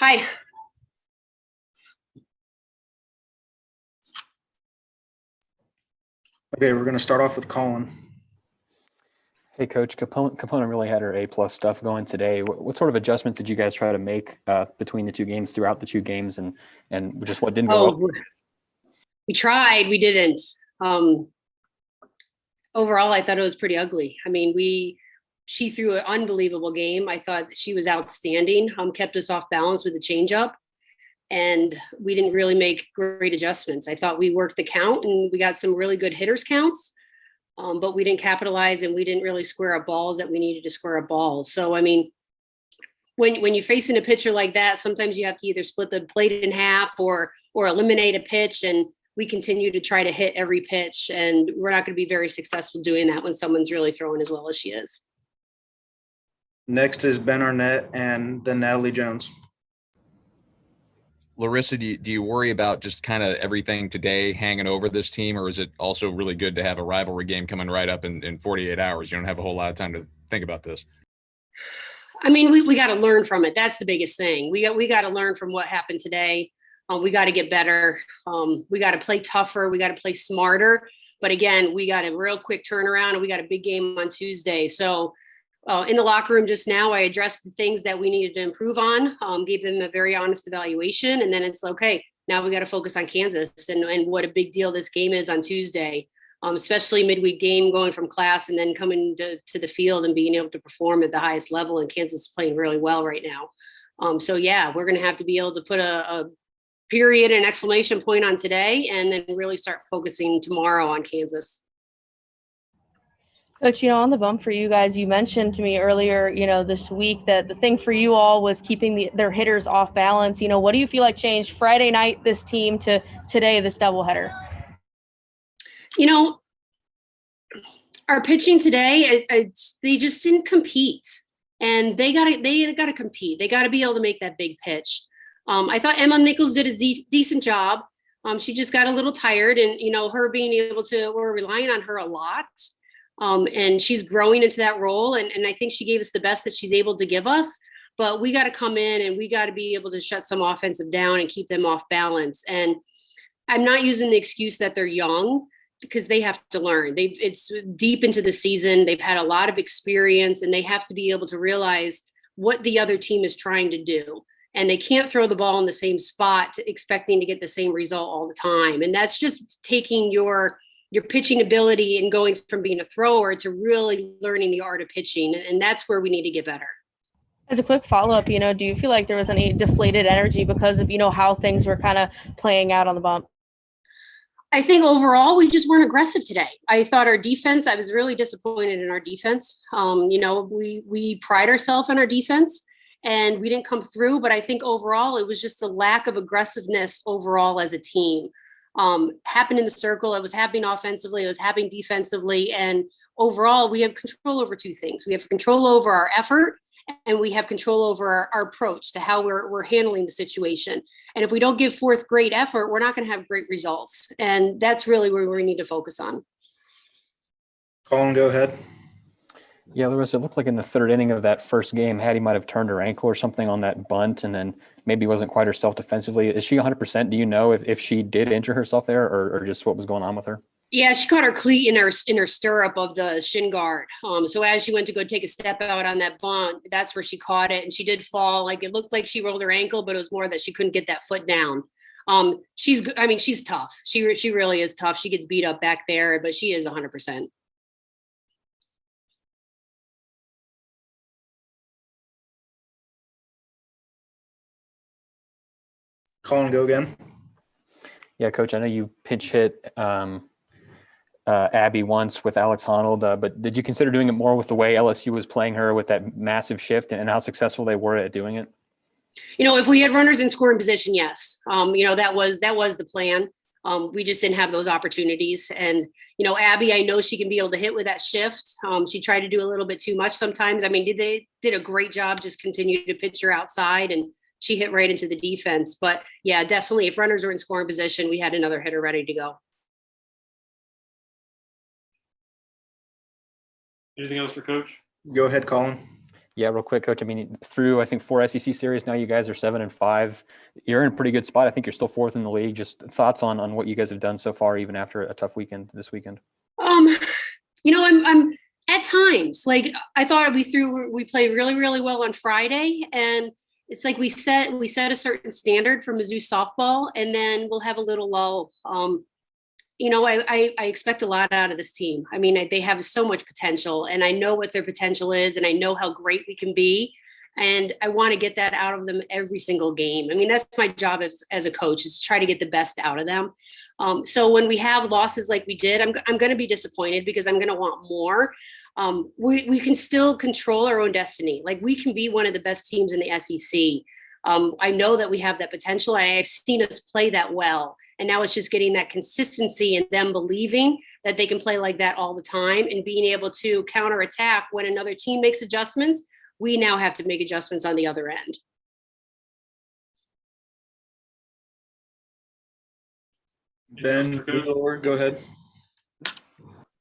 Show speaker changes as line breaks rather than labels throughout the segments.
Hi.
Okay, we're going to start off with Colin.
Hey, Coach. Capone really had her A-plus stuff going today. What sort of adjustments did you guys try to make between the two games, throughout the two games, and just what didn't go well?
We tried. We didn't. Overall, I thought it was pretty ugly. I mean, she threw an unbelievable game. I thought she was outstanding. Kept us off balance with the changeup, and we didn't really make great adjustments. I thought we worked the count, and we got some really good hitters counts. But we didn't capitalize, and we didn't really square up balls that we needed to square up balls. So, I mean, when you're facing a pitcher like that, sometimes you have to either split the plate in half or eliminate a pitch. And we continue to try to hit every pitch, and we're not going to be very successful doing that when someone's really throwing as well as she is.
Next is Ben Arnett and then Natalie Jones.
Larissa, do you worry about just kind of everything today hanging over this team, or is it also really good to have a rivalry game coming right up in 48 hours? You don't have a whole lot of time to think about this.
I mean, we got to learn from it. That's the biggest thing. We got to learn from what happened today. We got to get better. We got to play tougher. We got to play smarter. But again, we got a real quick turnaround, and we got a big game on Tuesday. So in the locker room just now, I addressed the things that we needed to improve on, gave them a very honest evaluation. And then it's okay, now we got to focus on Kansas and what a big deal this game is on Tuesday, especially midweek game, going from class and then coming to the field and being able to perform at the highest level. And Kansas is playing really well right now. So yeah, we're going to have to be able to put a period and exclamation point on today, and then really start focusing tomorrow on Kansas.
Coach, on the bump for you guys, you mentioned to me earlier, this week that the thing for you all was keeping their hitters off balance. What do you feel like changed Friday night, this team, to today, this doubleheader?
Our pitching today, they just didn't compete, and they got to compete. They got to be able to make that big pitch. I thought Emma Nichols did a decent job. She just got a little tired, and her being able to, we're relying on her a lot. And she's growing into that role. And I think she gave us the best that she's able to give us, but we got to come in and we got to be able to shut some offensive down and keep them off balance. And I'm not using the excuse that they're young, because they have to learn. It's deep into the season. They've had a lot of experience, and they have to be able to realize what the other team is trying to do. And they can't throw the ball in the same spot expecting to get the same result all the time. And that's just taking your pitching ability and going from being a thrower to really learning the art of pitching. And that's where we need to get better.
As a quick follow-up, do you feel like there was any deflated energy because of, how things were kind of playing out on the bump?
I think overall, we just weren't aggressive today. I thought our defense, I was really disappointed in our defense. We pride ourselves on our defense, and we didn't come through. But I think overall, it was just a lack of aggressiveness overall as a team. Happened in the circle. It was happening offensively. It was happening defensively. And overall, we have control over two things. We have control over our effort, and we have control over our approach to how we're handling the situation. And if we don't give forth great effort, we're not going to have great results. And that's really where we need to focus on.
Colin, go ahead.
Yeah, Larissa, it looked like in the third inning of that first game, Hattie might have turned her ankle or something on that bunt, and then maybe wasn't quite herself defensively. Is she 100%? Do you know if she did injure herself there, or just what was going on with her?
Yeah, she caught her cleat in her stirrup of the shin guard. So as she went to go take a step out on that bunt, that's where she caught it, and she did fall. Like, it looked like she rolled her ankle, but it was more that she couldn't get that foot down. She's tough. She really is tough. She gets beat up back there, but she is 100%.
Colin, go again.
Yeah, Coach, I know you pinch hit Abby once with Alex Honnold, but did you consider doing it more with the way LSU was playing her with that massive shift, and how successful they were at doing it?
If we had runners in scoring position, yes. That was the plan. We just didn't have those opportunities. And, Abby, I know she can be able to hit with that shift. She tried to do a little bit too much sometimes. I mean, they did a great job, just continue to pitch her outside, and she hit right into the defense. But yeah, definitely, if runners were in scoring position, we had another hitter ready to go.
Anything else for Coach?
Go ahead, Colin.
Yeah, real quick, Coach. I mean, through I think 4 SEC series now, you guys are 7-5. You're in a pretty good spot. I think you're still 4th in the league. Just thoughts on what you guys have done so far, even after a tough weekend this weekend.
I'm at times like I thought we played really, really well on Friday, and it's like we set a certain standard for Mizzou softball, and then we'll have a little lull. I expect a lot out of this team. I mean, they have so much potential, and I know what their potential is, and I know how great we can be. And I want to get that out of them every single game. I mean, that's my job as a coach, is to try to get the best out of them. So when we have losses like we did, I'm going to be disappointed because I'm going to want more. We can still control our own destiny. Like, we can be one of the best teams in the SEC. I know that we have that potential, and I've seen us play that well. And now it's just getting that consistency and them believing that they can play like that all the time, and being able to counterattack when another team makes adjustments. We now have to make adjustments on the other end.
Ben, go ahead.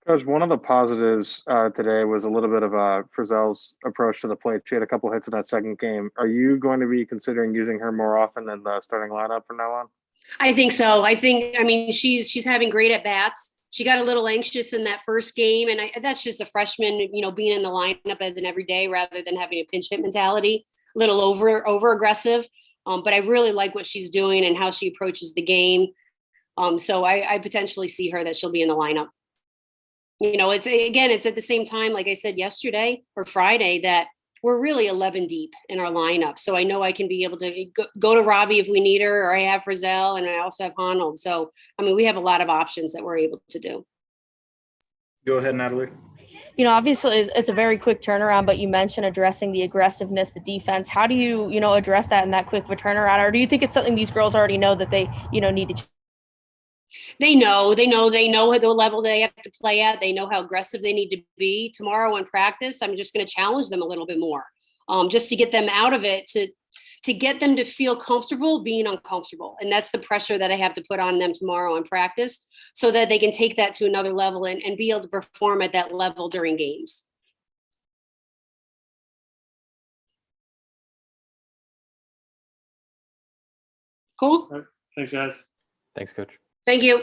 Coach, one of the positives today was a little bit of Frizzell's approach to the plate. She had a couple hits in that second game. Are you going to be considering using her more often in the starting lineup from now on?
I think so. I mean, she's having great at bats. She got a little anxious in that first game, and that's just a freshman, being in the lineup as an everyday rather than having a pinch hit mentality, a little over aggressive. But I really like what she's doing and how she approaches the game. So I potentially see her that she'll be in the lineup. It's at the same time, like I said yesterday or Friday, that we're really 11 deep in our lineup. So I know I can be able to go to Robbie if we need her, or I have Frizzell, and I also have Honnold. So, I mean, we have a lot of options that we're able to do.
Go ahead, Natalie.
Obviously it's a very quick turnaround, but you mentioned addressing the aggressiveness, the defense. How do you, address that in that quick of a turnaround? Or do you think it's something these girls already know that they, need to?
They know the level they have to play at. They know how aggressive they need to be. Tomorrow in practice, I'm just going to challenge them a little bit more, just to get them out of it, to get them to feel comfortable being uncomfortable. And that's the pressure that I have to put on them tomorrow in practice, so that they can take that to another level and be able to perform at that level during games. Cool.
Thanks, guys.
Thanks, Coach.
Thank you.